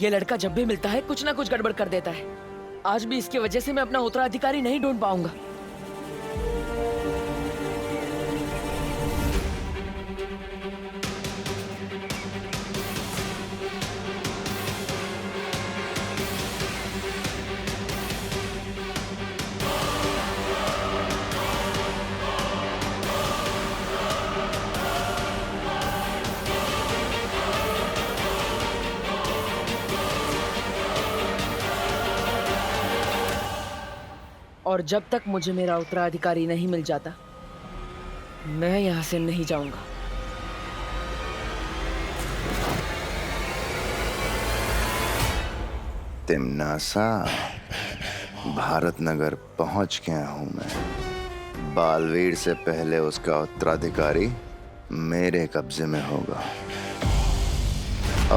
ये लड़का जब भी मिलता है कुछ ना कुछ गड़बड़ कर देता है। आज भी इसकी वजह से मैं अपना उत्तराधिकारी नहीं ढूंढ पाऊंगा। और जब तक मुझे मेरा उत्तराधिकारी नहीं मिल जाता, मैं यहां से नहीं जाऊंगा। तिम्नासा, भारत नगर पहुंच गया हूं मैं। बालवीर से पहले उसका उत्तराधिकारी मेरे कब्जे में होगा।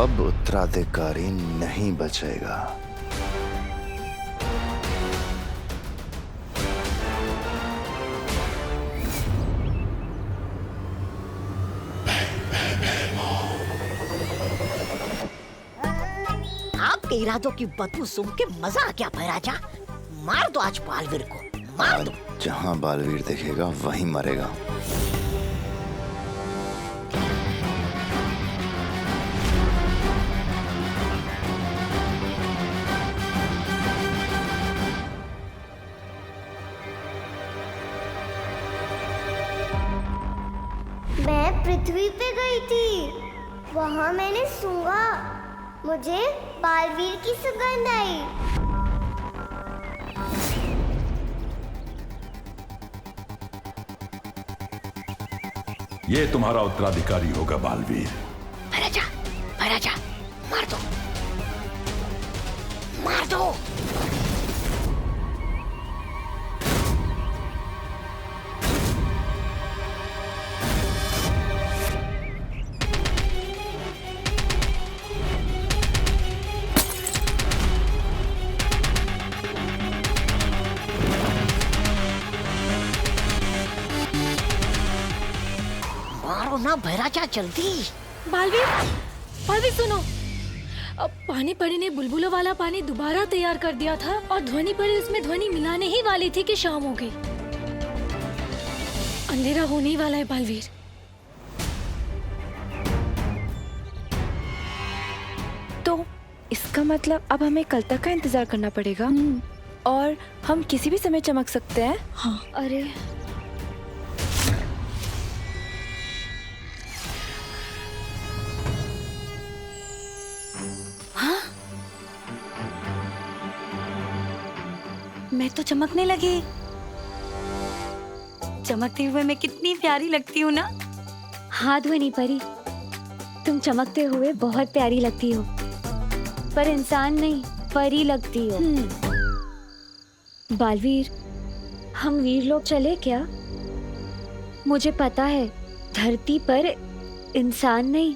अब उत्तराधिकारी नहीं बचेगा। आपके इरादों की बदबू सूंघ के मजा आ गया भैराजा। मार दो आज बालवीर को, मार दो। जहां बालवीर दिखेगा वहीं मरेगा। मैं पृथ्वी पे गई थी, वहाँ मैंने सूंघा, मुझे बालवीर की सुगंध आई। ये तुम्हारा उत्तराधिकारी होगा बालवीर। भैराजा, भैराजा, मार दो, मार दो। मारो ना भैराजा, जल्दी। बालवीर, बालवीर सुनो। अब पानी पड़ी ने बुलबुलों वाला पानी दोबारा तैयार कर दिया था और ध्वनि पड़ी उसमें ध्वनि मिलाने ही वाली थी कि शाम हो गई। अंधेरा होने ही वाला है बालवीर। तो इसका मतलब अब हमें कल तक का इंतजार करना पड़ेगा और हम किसी भी समय चमक सकते हैं। हाँ। अरे मैं तो चमकने लगी। चमकते हुए मैं कितनी प्यारी लगती हूँ ना। हाँ ध्वनि परी, तुम चमकते हुए बहुत प्यारी लगती हो, पर इंसान नहीं परी लगती हो। बालवीर, हम वीर लोग चले क्या? मुझे पता है धरती पर इंसान नहीं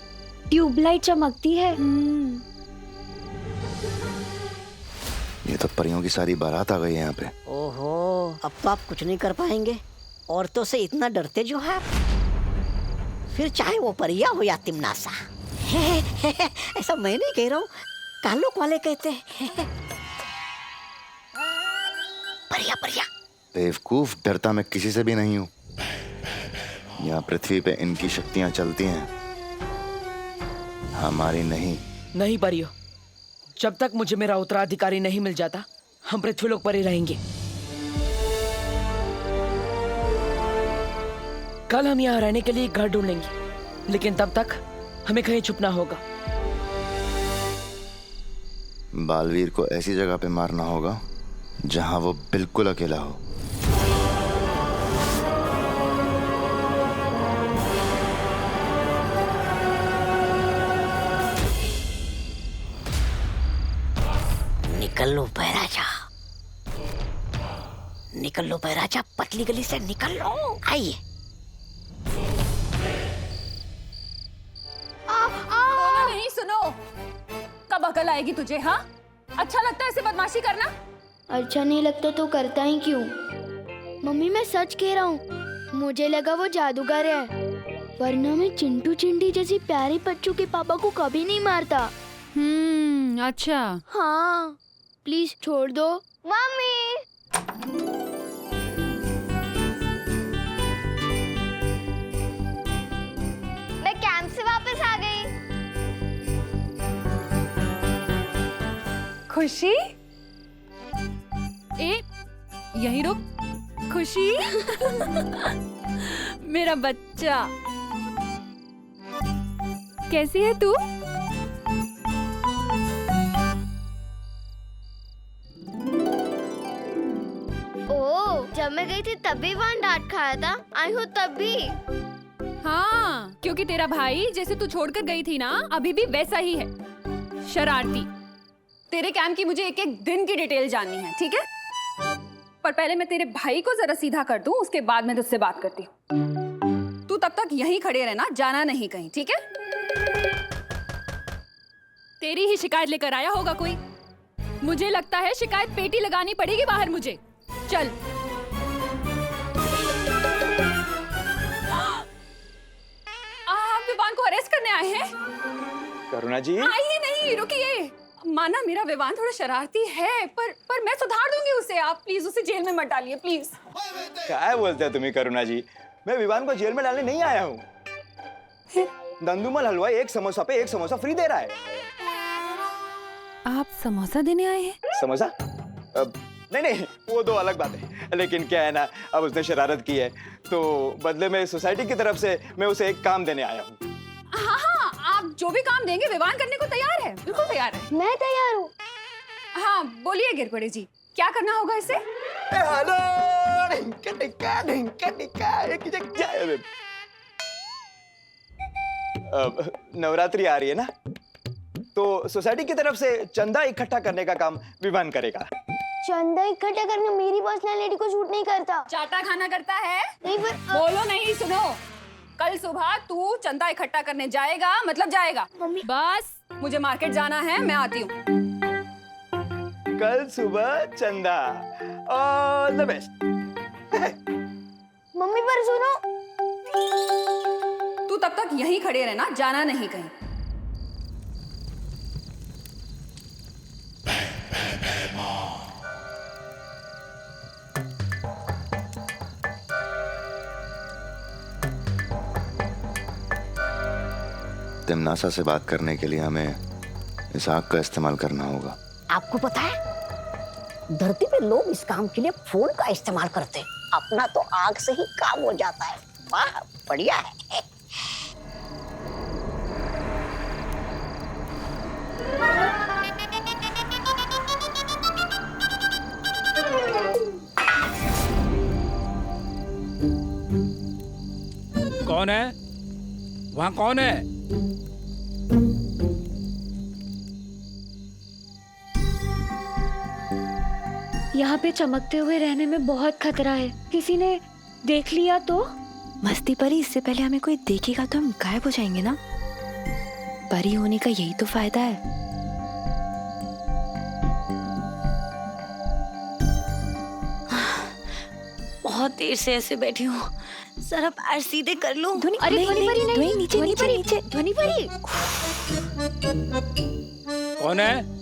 ट्यूबलाइट चमकती है। ये तो परियों की सारी बारात आ गई है यहाँ पे। ओहो, अब तो आप कुछ नहीं कर पाएंगे। औरतों से इतना डरते जो है, फिर चाहे वो परिया हो या तिम्नासा। ऐसा मैं नहीं कह रहा हूँ, कालोक वाले कहते हैं। परिया, परिया। बेवकूफ, डरता मैं किसी से भी नहीं हूँ। यहाँ पृथ्वी पे इनकी शक्तियाँ चलती हैं, हमारी नहीं। नहीं परियो, जब तक मुझे मेरा उत्तराधिकारी नहीं मिल जाता, हम पृथ्वीलोक पर ही रहेंगे। कल हम यहाँ रहने के लिए एक घर ढूंढेंगे, लेकिन तब तक हमें कहीं छुपना होगा। बालवीर को ऐसी जगह पे मारना होगा जहां वो बिल्कुल अकेला हो। निकल लो भैराजा, निकल लो भैराजा, पतली गली से निकल लो। आइए। नहीं, सुनो, कब अकल आएगी तुझे? हाँ, अच्छा लगता है ऐसे बदमाशी करना? अच्छा नहीं लगता तो करता ही क्यों? मम्मी मैं सच कह रहा हूँ, मुझे लगा वो जादूगर है, वरना मैं चिंटू चिंटी जैसी प्यारी बच्चों के पापा को कभी नहीं मारता। अच्छा, हाँ प्लीज छोड़ दो। मम्मी मैं कैंप से वापस आ गई। खुशी, ए यहीं रुक। खुशी मेरा बच्चा, कैसी है तू? ओह, जब मैं गई थी तभी वहाँ डांट खाया था, आई हूँ तब भी। हाँ, क्योंकि तेरा भाई जैसे तू छोड़कर गई थी ना, अभी भी वैसा ही है, शरारती। तेरे कैंप की मुझे एक एक दिन की डिटेल जाननी है, ठीक है? पर पहले मैं तेरे भाई को जरा सीधा कर दूं, उसके बाद मैं तुझसे बात करती हूँ। तू तब तक यहीं खड़े रहना, जाना नहीं कहीं, ठीक है? तेरी ही शिकायत लेकर आया होगा कोई। मुझे लगता है शिकायत पेटी लगानी पड़ेगी बाहर मुझे। चल। आप विवान को अरेस्ट करने आए हैं? करुणा जी, आइए नहीं, रुकिए। माना मेरा विवान थोड़ा शरारती है, पर मैं सुधार दूंगी उसे। आप प्लीज उसे जेल में मत डालिए, प्लीज। क्या बोलते हैं तुम्हें करुणा जी? मैं विवान को जेल में डालने नहीं आया हूँ। दंदुमल हलवाई एक समोसा पे एक समोसा फ्री दे रहा है। आप समोसा देने आए हैं? समोसा? नहीं, वो दो अलग बात है। लेकिन क्या है ना, अब उसने शरारत की है, तो बदले में सोसाइटी की तरफ से मैं उसे एक काम देने आया हूँ। हाँ, आप जो भी काम देंगे विवान करने को तैयार है, बिल्कुल तैयार है। मैं तैयार हूँ। हाँ, बोलिए गिरपड़े जी, क्या करना होगा इसे? अब नवरात्रि आ रही है ना, तो सोसाइटी की तरफ से चंदा इकट्ठा करने का काम विवान करेगा। चंदा इकट्ठा करके मेरी पर्सनालिटी को शूट नहीं करता। चाटा खाना करता है? नहीं, पर बोलो नहीं, सुनो। कल सुबह तू चंदा इकट्ठा करने जाएगा, मतलब जाएगा। मम्मी, बस मुझे मार्केट जाना है, मैं आती हूँ। कल सुबह चंदा, ऑल द बेस्ट। मम्मी पर सुनो। तू तब तक यहीं खड़े रहना, जाना नहीं कहीं। तिमनासा से बात करने के लिए हमें इस आग का इस्तेमाल करना होगा। आपको पता है, धरती पे लोग इस काम के लिए फोन का इस्तेमाल करते हैं। अपना तो आग से ही काम हो जाता है। वाह, बढ़िया है। कौन है वहाँ? कौन है? यहाँ पे चमकते हुए रहने में बहुत खतरा है, किसी ने देख लिया तो? मस्ती परी, इससे पहले हमें कोई देखेगा तो हम गायब हो जाएंगे ना। परी होने का यही तो फायदा है। बहुत देर से ऐसे बैठी हूँ, जरा पैर सीधे कर लूं। अरे ध्वनि परी नहीं, ध्वनि नीचे, ध्वनि नीचे, परी, नीचे। ध्वनि परी। कौन है?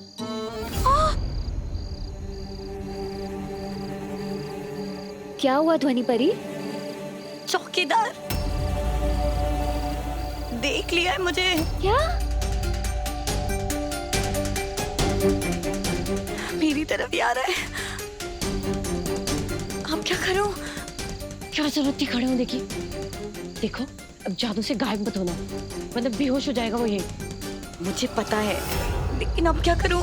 क्या हुआ ध्वनि परी? चौकीदार देख लिया है मुझे। क्या? मेरी तरफ ही आ रहा है। अब क्या करूं? क्या जरूरत थी खड़े होने की? देखो, अब जादू से गायब मत होना, मतलब बेहोश हो जाएगा वो। ये मुझे पता है, लेकिन अब क्या करूं?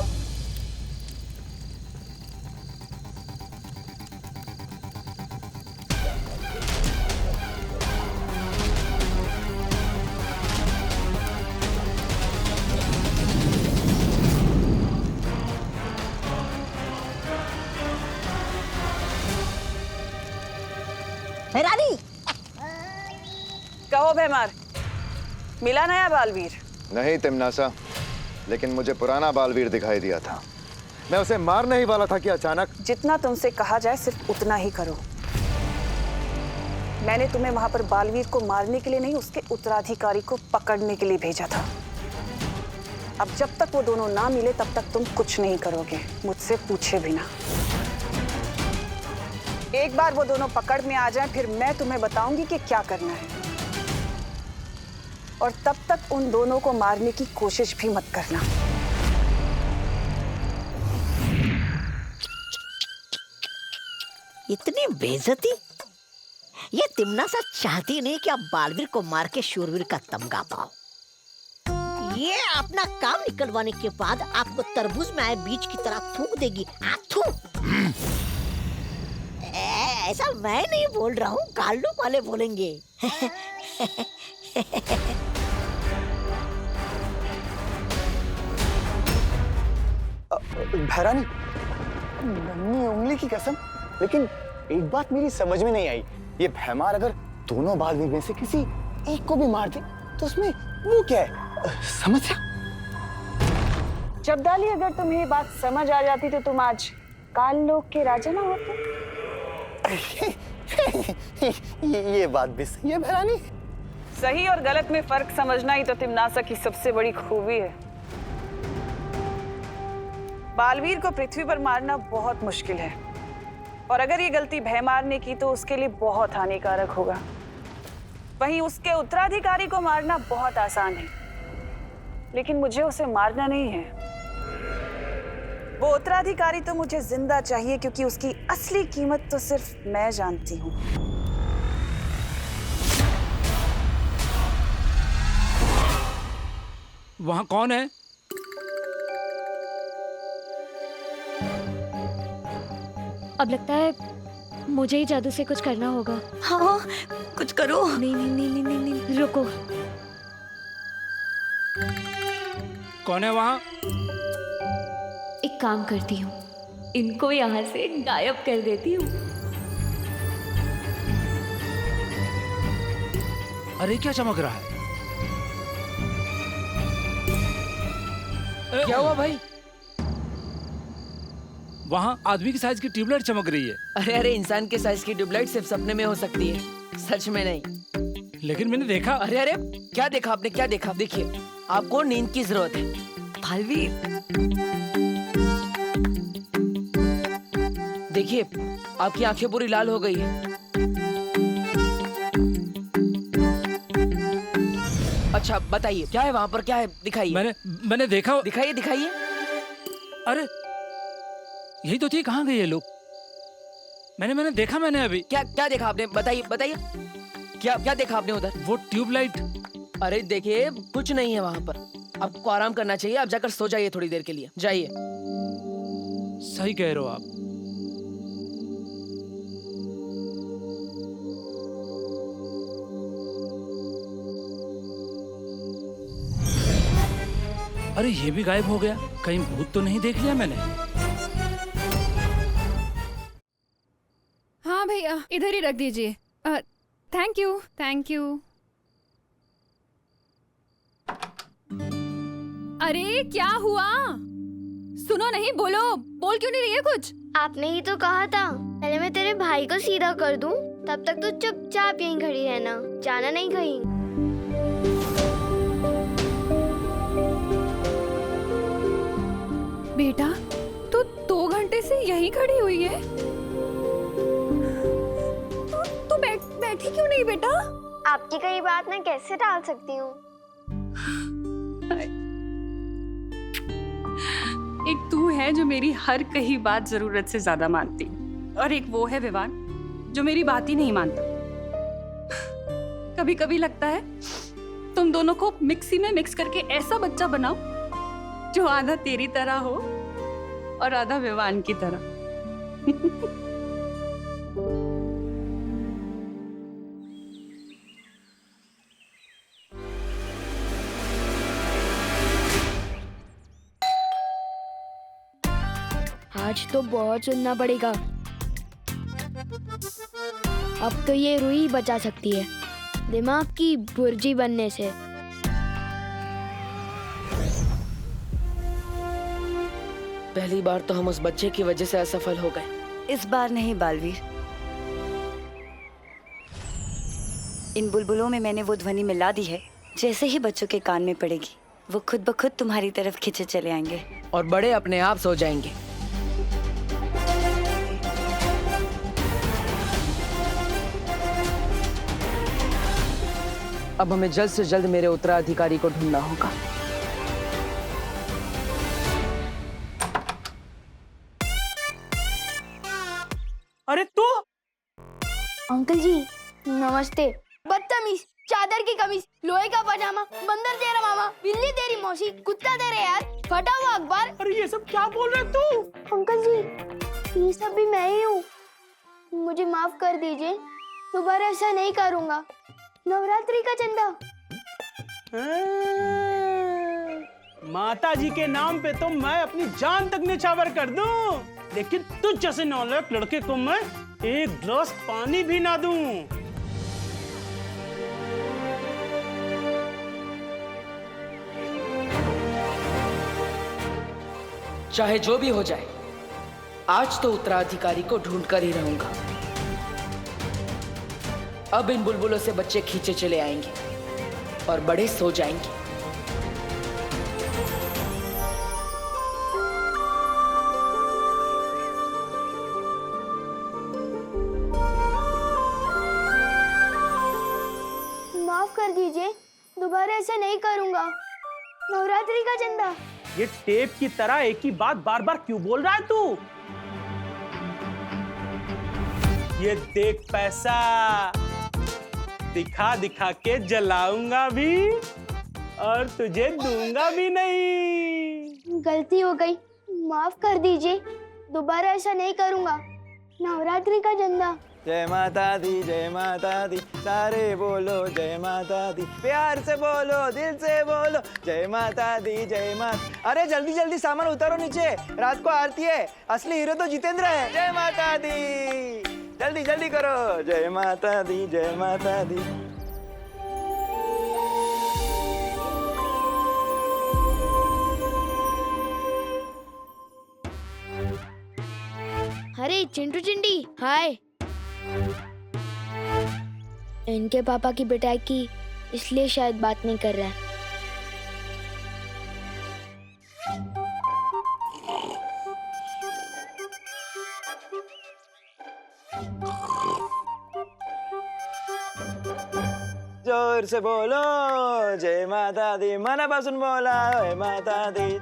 रानी, कहो भैमार, मिला नया बालवीर? नहीं तिमनासा, लेकिन मुझे पुराना बालवीर दिखाई दिया था। मैं उसे मारने ही वाला था कि अचानक। जितना तुमसे कहा जाए सिर्फ उतना ही करो। मैंने तुम्हें वहां पर बालवीर को मारने के लिए नहीं, उसके उत्तराधिकारी को पकड़ने के लिए भेजा था। अब जब तक वो दोनों ना मिले तब तक तुम कुछ नहीं करोगे, मुझसे पूछे बिना। एक बार वो दोनों पकड़ में आ जाएं, फिर मैं तुम्हें बताऊंगी कि क्या करना है। और तब तक उन दोनों को मारने की कोशिश भी मत करना। इतनी बेइज्जती? ये तिम्नासा चाहती नहीं कि आप बालवीर को मार के शूरवीर का तमगा पाओ। ये अपना काम निकलवाने के बाद आपको तरबूज में आए बीज की तरह थूक देगी। थू। ऐसा मैं नहीं बोल रहा हूँ, काल्लू वाले बोलेंगे। भैरानी, नन्ही उंगली की कसम, लेकिन एक बात मेरी समझ में नहीं आई। ये भैमार अगर दोनों बालवीर में से किसी एक को भी मार दे तो उसमें वो क्या है? समस्या? जब्दाली, अगर तुम्हें ये बात समझ आ जाती तो तुम आज काल लोक के राजा ना होते। ये बात भी सही है भैरानी। सही और गलत में फर्क समझना ही तो तिम्नासा की सबसे बड़ी खूबी है। बालवीर को पृथ्वी पर मारना बहुत मुश्किल है, और अगर ये गलती भैमार ने की तो उसके लिए बहुत हानिकारक होगा। वहीं उसके उत्तराधिकारी को मारना बहुत आसान है, लेकिन मुझे उसे मारना नहीं है। वो उत्तराधिकारी तो मुझे जिंदा चाहिए, क्योंकि उसकी असली कीमत तो सिर्फ मैं जानती हूँ। वहाँ कौन है? अब लगता है मुझे ही जादू से कुछ करना होगा। हाँ, कुछ करो। नहीं नहीं नहीं नहीं नहीं, नहीं। रुको। कौन है वहाँ? एक काम करती हूँ, इनको यहाँ से गायब कर देती हूँ। अरे क्या चमक रहा है? क्या हुआ भाई? वहाँ आदमी की साइज की ट्यूबलाइट चमक रही है। अरे इंसान के साइज की ट्यूबलाइट सिर्फ सपने में हो सकती है, सच में नहीं। लेकिन मैंने देखा। अरे क्या देखा आपने? क्या देखा? देखिए, आपको नींद की जरूरत है बालवीर। देखिए, आपकी आंखें पूरी लाल हो गई है। अच्छा बताइए, क्या है वहाँ पर? क्या है? दिखाइए। मैंने देखा। दिखाइए दिखाइए। अरे यही तो थी, कहाँ गए ये लोग? मैंने देखा। मैंने अभी क्या देखा आपने? बताइए बताइए, क्या देखा आपने उधर? वो ट्यूबलाइट। अरे देखिए, कुछ नहीं है वहाँ पर। आपको आराम करना चाहिए, आप जाकर सो जाइए थोड़ी देर के लिए, जाइए। सही कह रहे हो आप। अरे ये भी गायब हो गया, कहीं भूत तो नहीं देख लिया मैंने? हाँ भैया, इधर ही रख दीजिए। Thank you thank you. अरे क्या हुआ? सुनो नहीं, बोल क्यों नहीं रही है कुछ? आपने ही तो कहा था पहले मैं तेरे भाई को सीधा कर दूं, तब तक तू चुपचाप यहीं खड़ी रहना, जाना नहीं कहीं। बेटा, तू 2 घंटे से यहीं खड़ी हुई है। तू बैठी क्यों नहीं बेटा? आपकी कई बात मैं कैसे टाल सकती हूँ? एक तू है जो मेरी हर कही बात जरूरत से ज्यादा मानती, और एक वो है विवान जो मेरी बात ही नहीं मानता। कभी कभी लगता है तुम दोनों को मिक्सी में मिक्स करके ऐसा बच्चा बनाओ जो आधा तेरी तरह हो और आधा विवान की तरह। आज तो बहुत सुनना पड़ेगा। अब तो ये रूही बचा सकती है दिमाग की बुर्जी बनने से। पहली बार तो हम उस बच्चे की वजह से असफल हो गए। इस बार नहीं बालवीर, इन बुलबुलों में मैंने वो ध्वनि मिला दी है, जैसे ही बच्चों के कान में पड़ेगी वो खुद ब खुद तुम्हारी तरफ खींचे चले आएंगे। और बड़े अपने आप सो जाएंगे। अब हमें जल्द से जल्द मेरे उत्तराधिकारी को ढूंढना होगा। अरे तू? अंकल जी नमस्ते। बदतमीज, चादर की कमीज, लोहे का पजामा, बंदर तेरा मामा, बिल्ली तेरी मौसी, कुत्ता तेरे यार, फटा हुआ अखबार। अरे ये सब क्या बोल रहे तू? अंकल जी ये सब भी मैं ही हूँ, मुझे माफ कर दीजिए, दोबारा ऐसा नहीं करूँगा। नवरात्रि का चंदा। माता जी के नाम पे तो मैं अपनी जान तक निछावर कर दूं, लेकिन तुझ जैसे नालायक लड़के को मैं एक गिलास पानी भी ना दूं। चाहे जो भी हो जाए, आज तो उत्तराधिकारी को ढूंढ कर ही रहूंगा। अब इन बुलबुलों से बच्चे खींचे चले आएंगे और बड़े सो जाएंगे। माफ कर दीजिए, दोबारा ऐसा नहीं करूँगा। नवरात्रि का चंदा। ये टेप की तरह एक ही बात बार बार क्यों बोल रहा है तू? ये देख पैसा, दिखा दिखा के जलाऊंगा भी और तुझे दूंगा भी नहीं। गलती हो गई, माफ कर दीजिए, दोबारा ऐसा नहीं करूँगा। नवरात्रि का चंदा। जय माता दी, सारे बोलो जय माता दी, प्यार से बोलो, दिल से बोलो जय माता दी, जय माता। अरे जल्दी जल्दी सामान उतारो नीचे, रात को आरती है, असली हीरो तो जितेंद्र है। जय माता दी, जल्दी जल्दी करो, जय माता दी, जय माता दी। अरे चिंटू चिंडी, हाय। इनके पापा की पिटाई की, इसलिए शायद बात नहीं कर रहा है। जोर से बोलो जय माता दी, मनापासून बोला जय माता दी।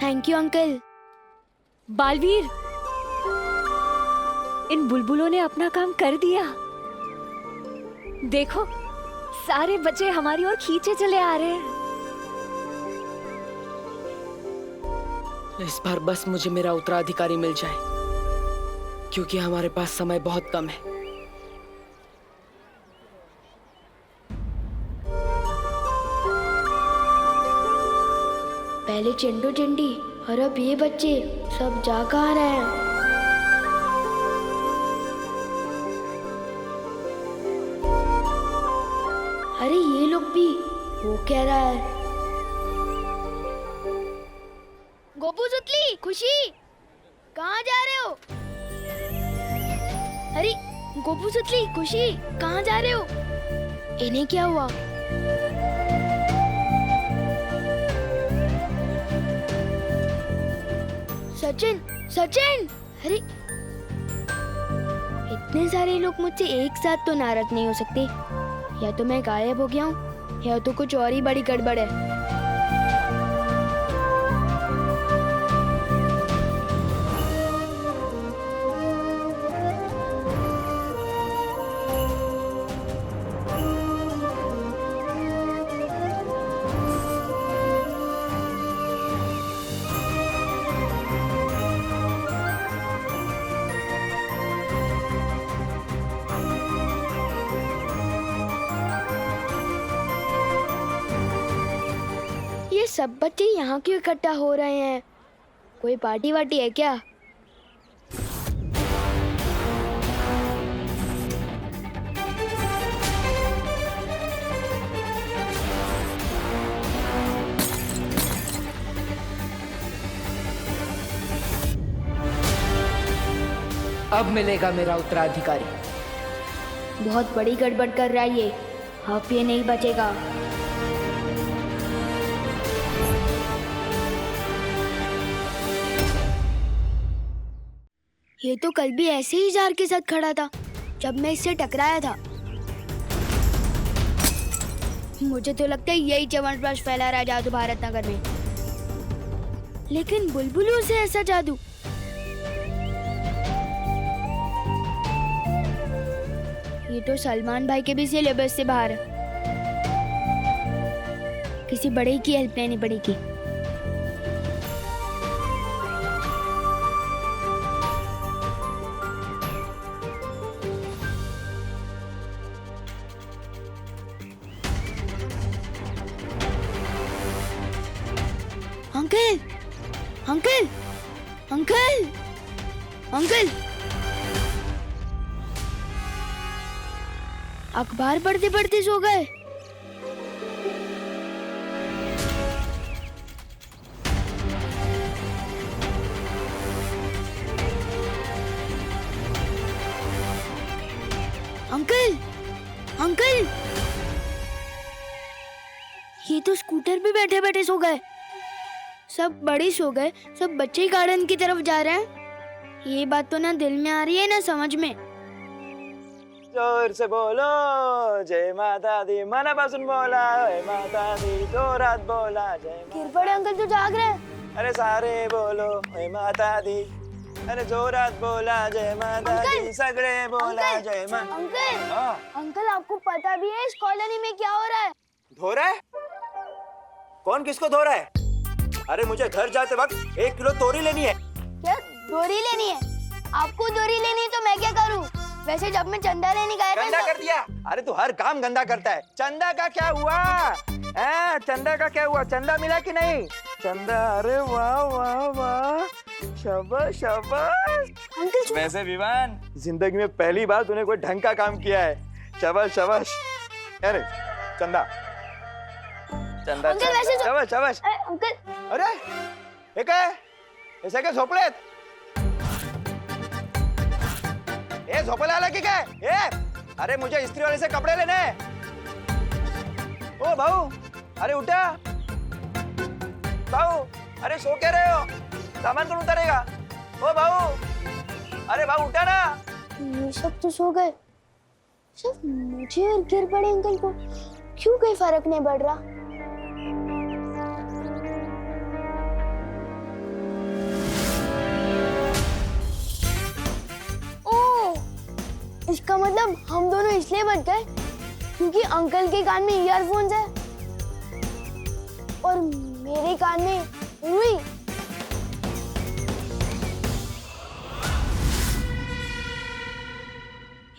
Thank you uncle. बालवीर, इन बुलबुलों ने अपना काम कर दिया। देखो, सारे बच्चे हमारी ओर खींचे चले आ रहे हैं। इस बार बस मुझे मेरा उत्तराधिकारी मिल जाए, क्योंकि हमारे पास समय बहुत कम है। पहले चिंटू चिंडी और अब ये बच्चे सब जा कहाँ रहे हैं? अरे ये लोग भी, वो क्या रहा है? गोपू सुतली, खुशी, कहाँ जा रहे हो? अरे गोपू सुतली, खुशी, कहाँ जा रहे हो? इन्हें क्या हुआ? सचिन, सचिन! अरे इतने सारे लोग मुझसे एक साथ तो नाराज नहीं हो सकते। या तो मैं गायब हो गया हूँ, या तो कुछ और ही बड़ी गड़बड़ है। सब बच्चे यहाँ क्यों इकट्ठा हो रहे हैं? कोई पार्टी वार्टी है क्या? अब मिलेगा मेरा उत्तराधिकारी। बहुत बड़ी गड़बड़ कर रहा है ये। अब ये नहीं बचेगा। ये तो कल भी ऐसे ही जार के साथ खड़ा था जब मैं इससे टकराया था। मुझे तो लगता है यही च्यवनप्राश फैला रहा है जादू भारत नगर में। लेकिन बुलबुलों से ऐसा जादू? ये तो सलमान भाई के भी सिलेबस से बाहर है। किसी बड़े की हेल्प लेनी पड़ेगी। Uncle, uncle, uncle, uncle. अखबार पढ़ते पढ़ते सो गए। अंकल, अंकल, ये तो स्कूटर पे बैठे बैठे सो गए। सब बड़े सो गए, सब बच्चे गार्डन की तरफ जा रहे हैं। ये बात तो ना दिल में आ रही है ना समझ में। जोर से बोलो जय माता दी, मनापासून बोला जय माता दी, जोरात बोला जय माता। किरपड़े अंकल तो जाग रहे हैं। अरे सारे बोलो जय माता दी, अरे जोरात बोला जय माता दी, सगळे बोला जय माता। अंकल, अंकल आपको पता भी है इस कॉलोनी में क्या हो रहा है? धो रहा है? कौन किसको धो रहा है? अरे मुझे घर जाते वक्त 1 किलो तोरी लेनी है। क्या दोरी लेनी है? आपको दोरी लेनी है तो मैं क्या करूं? वैसे जब मैं चंदा लेने गया था गंदा कर दिया। अरे तू हर काम गंदा करता है। चंदा का क्या हुआ? चंदा का क्या हुआ? चंदा मिला कि नहीं? चंदा, अरे वाह वाह वाह, शाबाश शाबाश। अंकल वैसे विवान, जिंदगी में पहली बार तूने कोई ढंग का काम किया है। शाबाश शाबाश। अरे चंदा, चंदा, अंकल वैसे शाबाश शाबाश। अंकल, अरे हे काय? हे सगळे झोपलेत? ए झोपायला आला की काय? अरे मुझे इस्त्री वाले से कपड़े लेने हैं। ओ भाऊ, अरे उठा भाऊ। अरे सो क्या रहे हो? सामान कौन उतारेगा? ओ भाऊ, अरे भाऊ उठा ना। ये सब तो सो गए। सिर्फ मुझे और गिर पड़े अंकल को क्यों कोई फर्क नहीं पड़ रहा? इसका मतलब हम दोनों इसलिए बच गए क्योंकि अंकल के कान में ईयरफोन्स है और मेरे कान में रुई।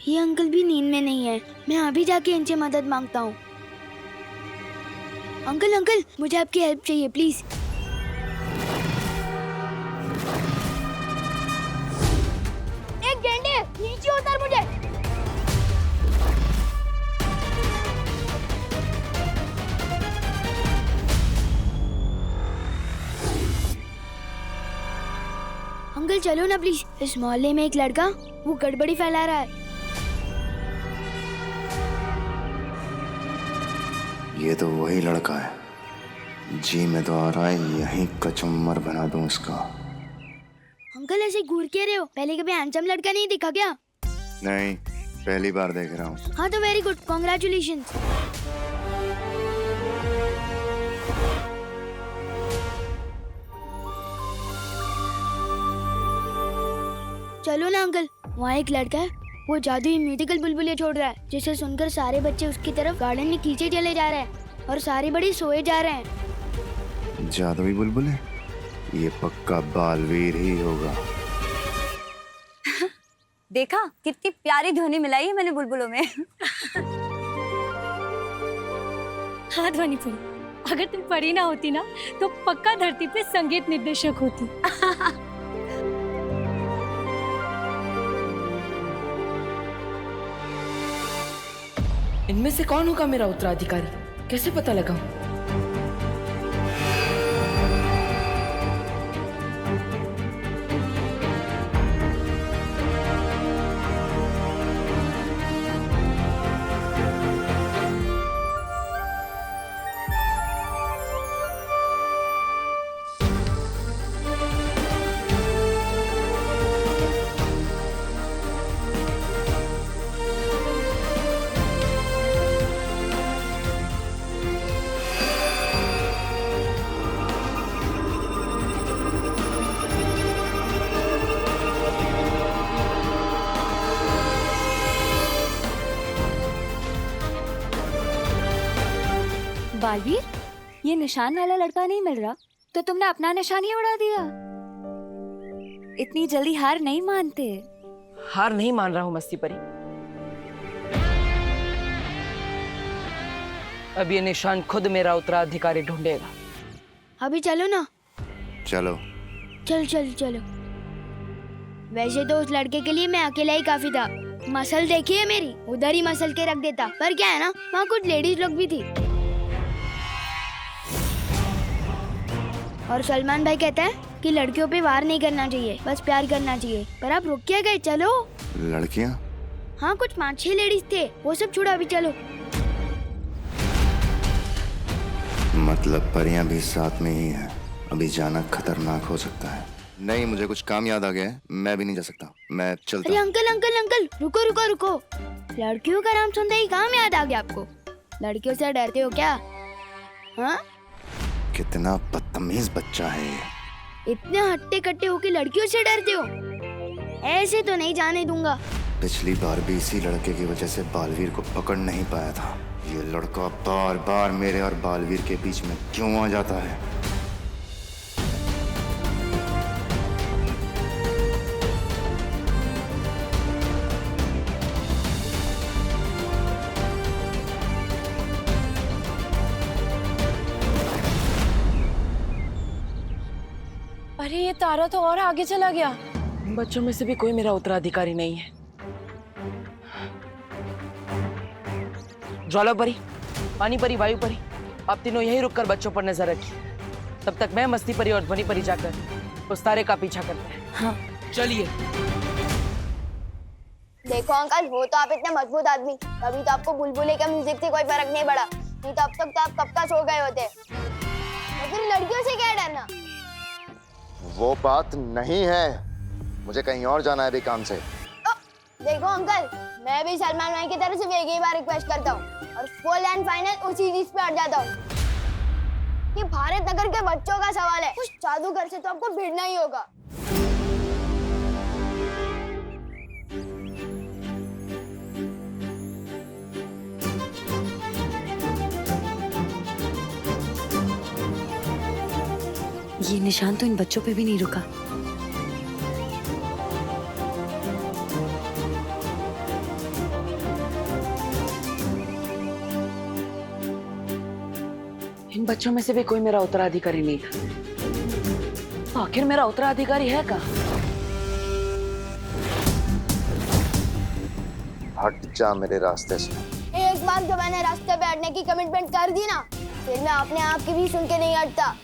ये अंकल भी नींद में नहीं है। मैं अभी जाके इनसे मदद मांगता हूँ। अंकल, अंकल, मुझे आपकी हेल्प चाहिए प्लीज। एक गेंडे, नीचे उतर मुझे। अंकल चलो ना प्लीज। इस मोहल्ले में एक लड़का वो गड़बड़ी फैला रहा है। ये तो वही लड़का है। जी मैं तो आ रहा है यहीं कचुम्बर बना दूं इसका। अंकल ऐसे घूर के रहे हो? पहले कभी हैंडसम लड़का नहीं दिखा क्या? नहीं, पहली बार देख रहा हूँ। हाँ तो वेरी गुड, कॉन्ग्रेचुलेशंस। चलो ना अंकल, वहाँ एक लड़का है वो जादुई म्यूजिकल बुलबुले छोड़ रहा है जिसे सुनकर सारे बच्चे उसकी तरफ गार्डन में खींचे चले जा रहे हैं और सारे बड़े सोए जा रहे हैं। जादुई बुलबुले? ये पक्का बालवीर ही होगा। देखा कितनी प्यारी ध्वनि मिलाई है मैंने बुलबुलों में। हाँ ध्वनि फुल, अगर तुम परी ना होती ना तो पक्का धरती पे संगीत निर्देशक होती। इनमें से कौन होगा मेरा उत्तराधिकारी? कैसे पता लगाऊं? बालवीर, ये निशान वाला लड़का नहीं मिल रहा तो तुमने अपना निशान ही उड़ा दिया। इतनी जल्दी हार नहीं मानते। हार नहीं मान रहा हूं मस्ती परी। अब ये निशान खुद मेरा उत्तराधिकारी ढूंढेगा। अभी चलो ना। चलो चल चल चलो। वैसे तो उस लड़के के लिए मैं अकेला ही काफी था। मसल देखी है मेरी, उधर ही मसल के रख देता। पर क्या है ना, वहाँ कुछ लेडीज लोग भी थी। और सलमान भाई कहता है कि लड़कियों पे वार नहीं करना चाहिए, बस प्यार करना चाहिए। पर आप रुक क्या गए? चलो। लड़कियां? हाँ, कुछ 5-6 लेडीज थे, वो सब छोड़ो, अभी चलो। मतलब परियां भी साथ में ही हैं। अभी जाना खतरनाक हो सकता है। नहीं, मुझे कुछ काम याद आ गया है, मैं भी नहीं जा सकता, मैं चलता अरे हूं। अंकल अंकल अंकल, रुको रुको रुको। लड़कियों का नाम सुनते ही काम याद आ गया आपको? लड़कियों से डरते हो क्या? हाँ, कितना बदतमीज बच्चा है ये। इतने हट्टे कट्टे हो के लड़कियों से डरते हो? ऐसे तो नहीं जाने दूंगा। पिछली बार भी इसी लड़के की वजह से बालवीर को पकड़ नहीं पाया था। ये लड़का बार बार मेरे और बालवीर के बीच में क्यों आ जाता है? अरे ये तारा तो और आगे चला गया। बच्चों में से भी कोई मेरा उत्तराधिकारी नहीं है। ज्वाला परी, पानी परी, वायु परी, आप तीनों यही रुककर बच्चों पर नजर रखिए। तब तक मैं मस्ती परी और ध्वनि परी जाकर उस तारे का पीछा करते हैं। हाँ चलिए। देखो अंकल, वो तो आप इतने मजबूत आदमी, तभी तो आपको बुलबुले का म्यूजिक से कोई फर्क नहीं पड़ा। नहीं तो अब तक तो आप कब का सो गए होते। तो फिर लड़कियों से क्या डरना? वो बात नहीं है, मुझे कहीं और जाना है अभी काम से। देखो अंकल, मैं भी सलमान भाई की तरफ से एक ही बार रिक्वेस्ट करता हूँ और फुल एंड फाइनल उसी चीज पे अड़ जाता हूँ कि भारत नगर के बच्चों का सवाल है। उस जादूगर से तो आपको भिड़ना ही होगा। ये निशान तो इन बच्चों पे भी नहीं रुका। इन बच्चों में से भी कोई मेरा उत्तराधिकारी नहीं था। आखिर मेरा उत्तराधिकारी है कहाँ? हट जा मेरे रास्ते से। एक बार जब मैंने रास्ते पे अड़ने की कमिटमेंट कर दी ना, फिर मैं अपने आप की भी सुन के नहीं हटता।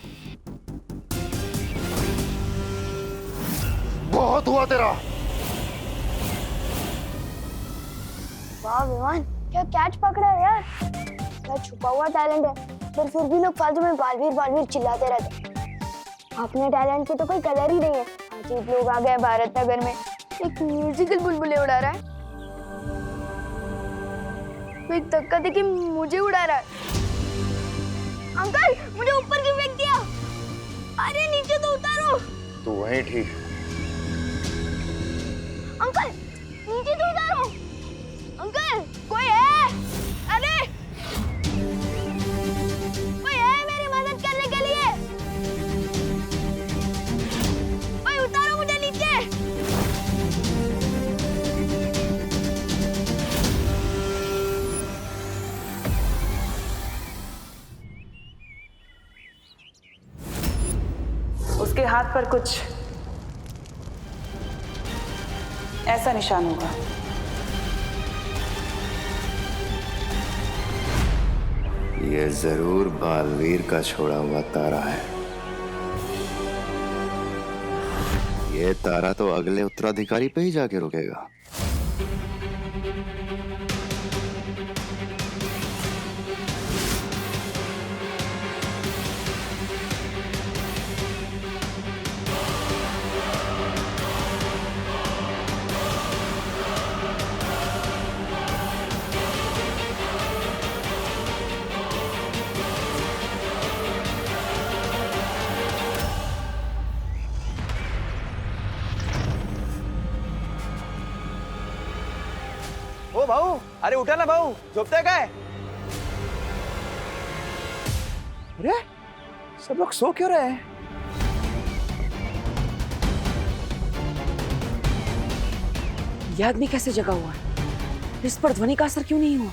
बहुत हुआ तेरा। वाह विमान, क्या कैच पकड़ा है यार। क्या छुपा हुआ टैलेंट है, पर फिर भी लोग फालतू में बालवीर बालवीर चिल्लाते रहते। अपने टैलेंट की तो कोई कदर ही नहीं है। अजीब लोग आ गए भारत नगर में, एक म्यूजिकल बुलबुले उड़ा रहा है, एक धक्का देके मुझे उड़ा रहा है। अंकल, मुझे ऊपर क्यों फेंक दिया? अरे नीचे तो उतारो। तू वहीं ठीक। अंकल, नीचे तो उतारो। अंकल, कोई है? अरे कोई है मेरी मदद करने के लिए? कोई उतारो मुझे नीचे। उसके हाथ पर कुछ ऐसा निशान होगा। ये जरूर बालवीर का छोड़ा हुआ तारा है। ये तारा तो अगले उत्तराधिकारी पे ही जाके रुकेगा। ओ भाऊ, अरे उठा ना भाऊ, झोपताय काय? अरे सब लोग सो क्यों रहे हैं? ये आदमी कैसे जगा हुआ है? इस पर ध्वनि का असर क्यों नहीं हुआ?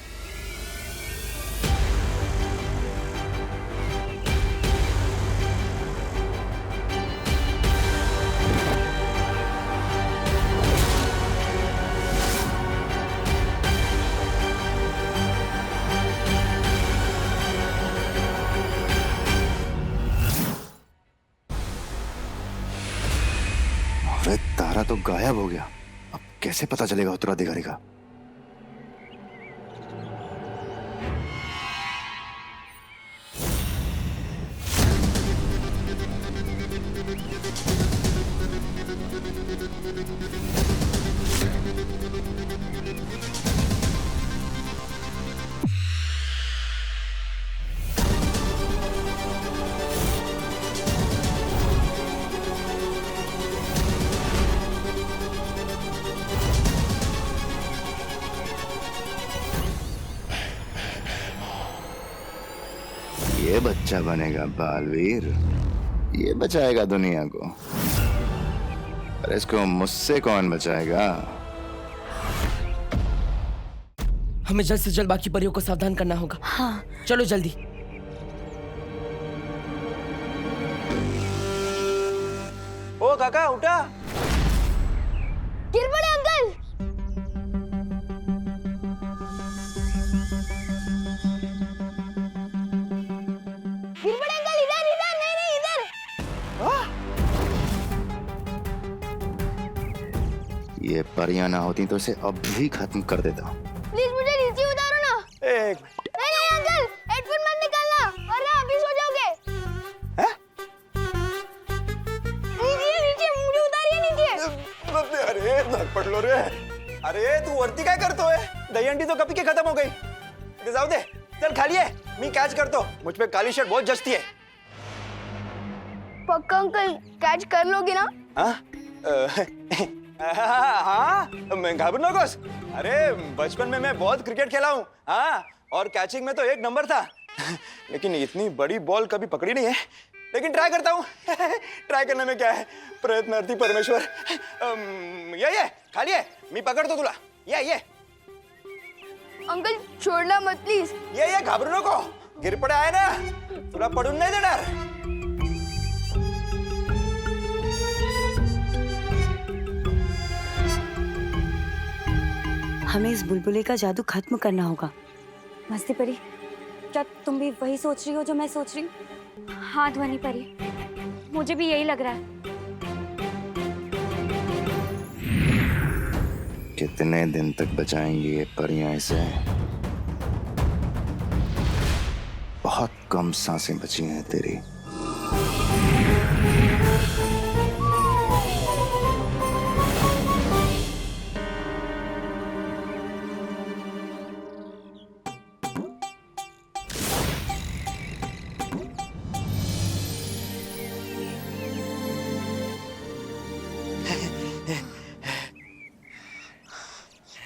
अरे तारा तो गायब हो गया। अब कैसे पता चलेगा उत्तराधिकारी का? ये बच्चा बनेगा बालवीर, ये बचाएगा दुनिया को। अरे इसको मुझसे कौन बचाएगा? हमें जल्द से जल्द बाकी परियों को सावधान करना होगा। हाँ। चलो जल्दी। ओ काका उठा। गिर पड़े अंकल। गिर पड़े अंकल, इधर इधर, नहीं नहीं इधर। ये परियां ना होती तो इसे अब भी खत्म कर देता। प्लीज मुझे नीचे उतारो ना। एक नहीं नहीं अंकल, हेडफोन मत निकालना वरना अभी सो जाओगे। नीचे नीचे, मुझे उतारिए नीचे। अरे धक पडलो रे। अरे तू वरती काय करतोय? दहीहंडी तो कभी के खत्म हो गई। इथे जाऊ दे, चल खाली आहे, मी कॅच करतो। मुझ पे काली शर्ट बहुत जचती है। पक्का अंकल कैच कर लोगे ना? हाँ, मैं घाबरू नकोस। अरे बचपन में मैं बहुत क्रिकेट खेला हूँ। हाँ, और कैचिंग में तो एक नंबर था। लेकिन इतनी बड़ी बॉल कभी पकड़ी नहीं है। लेकिन ट्राई करता हूँ। ट्राई करने में क्या है, प्रयत्नार्थी परमेश्वर। ये खाली है, मी पकड़तो तुला। ये अंकल छोड़ना मत प्लीज। ये घाबरू नको, गिर पडे आहे ना, तुला पडून नाही देणार। हमें इस बुलबुले का जादू खत्म करना होगा। मस्ती परी, क्या तुम भी वही सोच रही हो जो मैं सोच रही हूँ? हाँ ध्वनि परी, मुझे भी यही लग रहा है। कितने दिन तक बचाएंगी ये परियां इसे? बहुत कम सांसें बची हैं तेरी।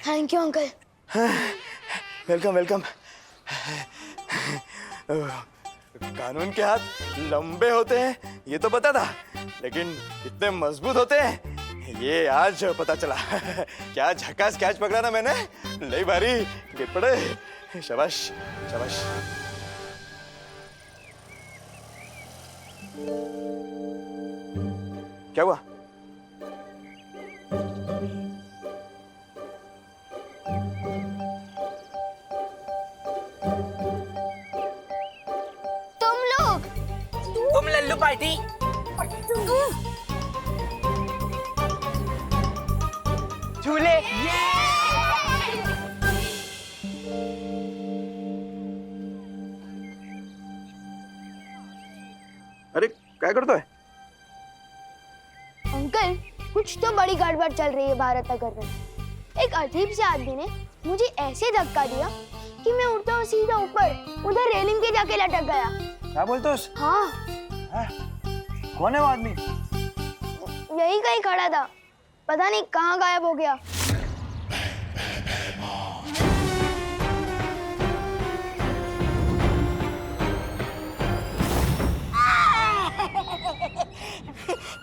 Thank you uncle. Welcome welcome. कानून के हाथ लंबे होते हैं ये तो पता था, लेकिन इतने मजबूत होते हैं ये आज पता चला। क्या झकास कैच पकड़ा ना मैंने, लई भारी। गिर पड़े, शाबाश शाबाश। क्या हुआ? तुम लोग, तुम लल्लू पार्टी। झूले। अरे क्या करता है? अंकल, कुछ तो बड़ी गड़बड़ चल रही है भारत नगर में। एक अजीब से आदमी ने मुझे ऐसे धक्का दिया कि मैं उड़ता हुआ सीधा ऊपर उधर रेलिंग के जाके लटक गया। क्या बोलते हो? हाँ। कौन है वो आदमी? यही कहीं खड़ा था, पता नहीं कहाँ गायब हो गया।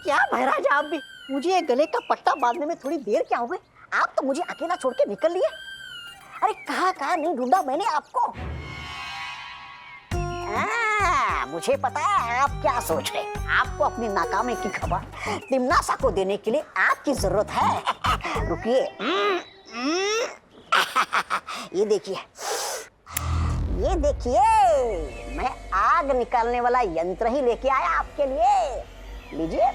क्या महाराज, आप भी मुझे ये गले का पट्टा बांधने में थोड़ी देर क्या हो गई? आप तो मुझे अकेला छोड़ के निकल लिए। अरे कहाँ नहीं ढूंढा मैंने आपको। मुझे पता है आप क्या सोच रहे हैं। आपको अपनी नाकामी की खबर तिम्नासा को देने के लिए आपकी जरूरत है। रुकिए, ये देखिए, ये देखिए, मैं आग निकालने वाला यंत्र ही लेके आया आपके लिए। लीजिए।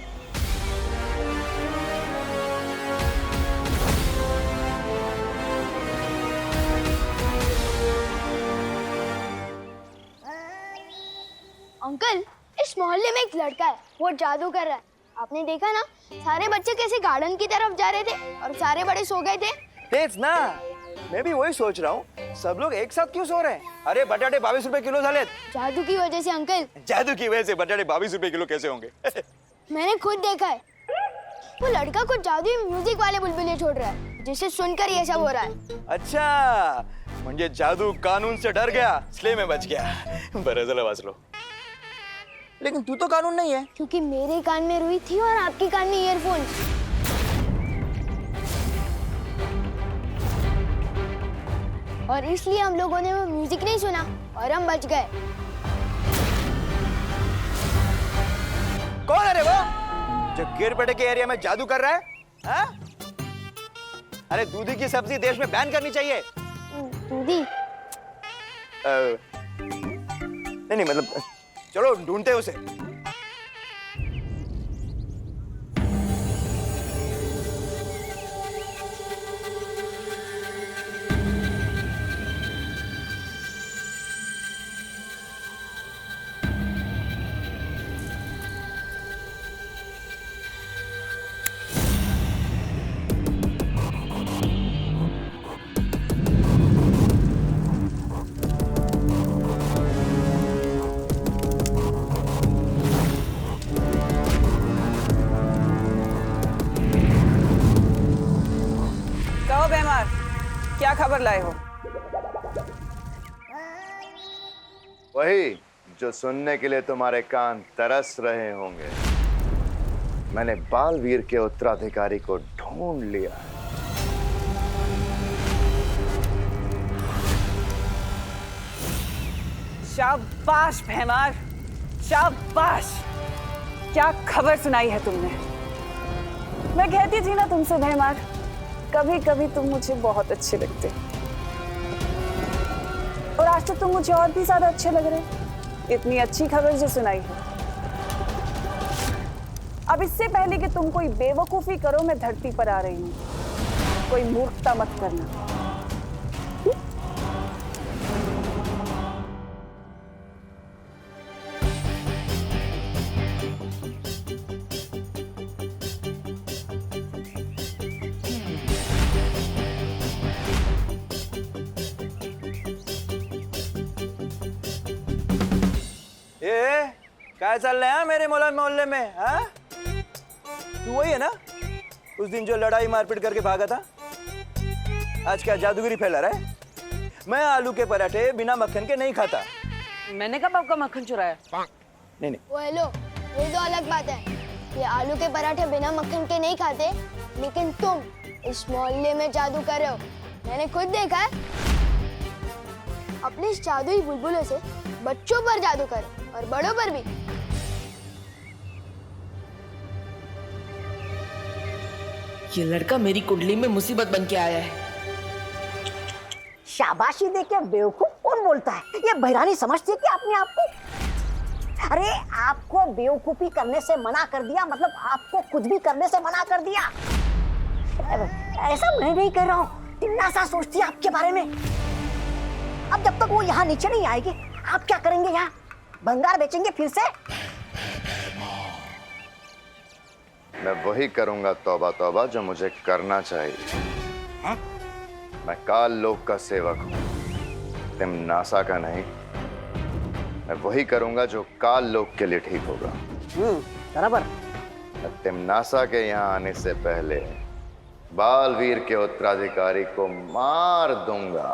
अंकल, इस मोहल्ले में एक लड़का है, वो जादू कर रहा है। आपने देखा ना, सारे बच्चे कैसे गार्डन की तरफ जा रहे थे और सारे बड़े सो गए थे। तेज ना, मैं भी वही सोच रहा हूँ, सब लोग एक साथ क्यों सो रहे हैं? अरे बटाटे 22 रुपए किलो झाले। जादू की वजह से अंकल। जादू की वजह से बटाटे 22 रुपए किलो कैसे होंगे? मैंने खुद देखा है। वो लड़का कुछ जादुई म्यूजिक वाले बुलबुले छोड़ रहा है, जिसे सुनकर ये सब हो रहा है। अच्छा, म्हणजे जादू कानून से डर गया, इसलिए मैं बच गया। बरं झालं वाचलो। लेकिन तू तो कानून नहीं है। क्योंकि मेरे कान में रुई थी और आपके कान में ईयरफोन। और इसलिए हम लोगों ने वो म्यूजिक नहीं सुना और हम बच गए। कौन है रे वो जो गिरपेटे के एरिया में जादू कर रहा है? हा? अरे दूधी की सब्जी देश में बैन करनी चाहिए। दूधी? नहीं मतलब चलो ढूंढते उसे। क्या खबर लाए हो? वही जो सुनने के लिए तुम्हारे कान तरस रहे होंगे। मैंने बालवीर के उत्तराधिकारी को ढूंढ लिया। शाबाश भैमार, शाबाश। क्या खबर सुनाई है तुमने? मैं कहती थी ना तुमसे भैमार, कभी कभी तुम मुझे बहुत अच्छे लगते और आज तो तुम मुझे और भी ज्यादा अच्छे लग रहे। इतनी अच्छी खबर जो सुनाई है। अब इससे पहले कि तुम कोई बेवकूफी करो, मैं धरती पर आ रही हूँ। कोई मूर्खता मत करना। क्या चल रहा है मेरे मोहल्ले में? हाँ? तू वही है ना उस दिन जो लड़ाई मारपीट करके भागा था? आज क्या जादूगिरी फैला रहा है? मैं आलू के पराठे बिना मक्खन के नहीं खाता। मैंने कब आपका मक्खन चुराया? नहीं। वो हेलो, ये तो अलग बात है। ये आलू के पराठे बिना मक्खन के नहीं खाते, लेकिन तुम इस मोहल्ले में जादू कर रहे हो। मैंने खुद देखा है। अपने इस जादुई बुलबुलों से बच्चों पर जादू कर और बड़ों पर भी। ये लड़का मेरी कुंडली में मुसीबत बन के आया है। शाबाशी दे के बेवकूफ कौन बोलता है? ये बहरानी समझती है कि अपने आप को? अरे आपको बेवकूफी करने से मना कर दिया मतलब आपको कुछ भी करने से मना कर दिया। ऐसा मैं नहीं कह रहा हूँ, टिम्नासा सोचती है आपके बारे में। अब जब तक वो यहाँ नीचे नहीं आएगी आप क्या करेंगे? यहाँ भंगार बेचेंगे फिर से? मैं वही करूंगा तौबा तौबा जो मुझे करना चाहिए। हाँ? मैं काल लोक का सेवक हूँ, तिम्नासा का नहीं। मैं वही करूंगा जो काल लोक के लिए ठीक होगा। बराबर। मैं तिम्नासा के यहाँ आने से पहले बालवीर के उत्तराधिकारी को मार दूंगा।